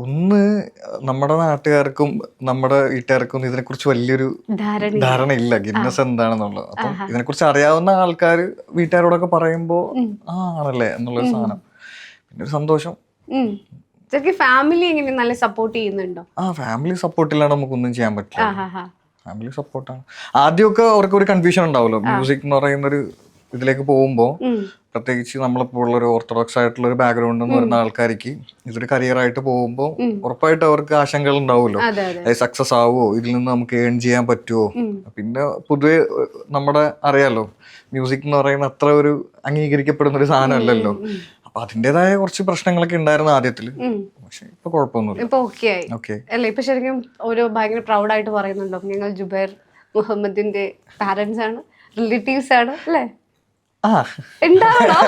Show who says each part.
Speaker 1: ഒന്ന് നമ്മുടെ നാട്ടുകാർക്കും നമ്മുടെ വീട്ടുകാർക്കും ഇതിനെക്കുറിച്ച് വലിയൊരു ധാരണ ഇല്ല, ഗിന്നസ് എന്താണെന്നുള്ളത്. അപ്പം ഇതിനെക്കുറിച്ച് അറിയാവുന്ന ആൾക്കാർ വീട്ടുകാരോടൊക്കെ പറയുമ്പോൾ ആണല്ലേ എന്നുള്ളൊരു സാധനം, പിന്നെ ഒരു സന്തോഷം.
Speaker 2: ഫാമിലി എങ്ങനെ നല്ല സപ്പോർട്ട് ചെയ്യുന്നുണ്ടോ?
Speaker 1: ഫാമിലി സപ്പോർട്ട് ഇല്ലാണ്ട് നമുക്കൊന്നും ചെയ്യാൻ പറ്റില്ല. ഫാമിലി സപ്പോർട്ടാണ്. ആദ്യമൊക്കെ അവർക്ക് ഒരു കൺഫ്യൂഷൻ ഉണ്ടാവുമല്ലോ മ്യൂസിക് എന്ന് പറയുന്നൊരു ഇതിലേക്ക് പോകുമ്പോൾ, പ്രത്യേകിച്ച് നമ്മളിപ്പോൾ ഉള്ളൊരു ഓർത്തഡോക്സ് ആയിട്ടുള്ള ഒരു ബാക്ക്ഗ്രൗണ്ട് എന്ന് പറയുന്ന ആൾക്കാർക്ക് ഇതൊരു കരിയർ ആയിട്ട് പോകുമ്പോൾ ഉറപ്പായിട്ട് അവർക്ക് ആശങ്കകൾ ഉണ്ടാവുമല്ലോ. സക്സസ് ആവുമോ, ഇതിൽ നിന്ന് നമുക്ക് ഏൺ ചെയ്യാൻ പറ്റുമോ. പിന്നെ പൊതുവെ നമ്മുടെ അറിയാലോ മ്യൂസിക് എന്ന് പറയുന്ന അത്ര ഒരു അംഗീകരിക്കപ്പെടുന്ന ഒരു സാധനമല്ലല്ലോ. അപ്പൊ അതിൻ്റെതായ കുറച്ച് പ്രശ്നങ്ങളൊക്കെ ഉണ്ടായിരുന്നു ആദ്യത്തില്, പക്ഷെ ഇപ്പൊ കുഴപ്പമൊന്നുമില്ല.
Speaker 2: ഇപ്പൊ ഓക്കെ ആയി അല്ലേ? ഇപ്പൊ ശരിക്കും ഒരു ഭയങ്കര പ്രൗഡായിട്ട് പറയുന്നുണ്ടോ, ഞങ്ങൾ ജുബൈർ മുഹമ്മദിന്റെ പാരന്റ്സ് ആണ്, റിലേറ്റീവ്സ് ആണ് അല്ലേ?
Speaker 1: ആ
Speaker 2: ഉണ്ടാവണോ?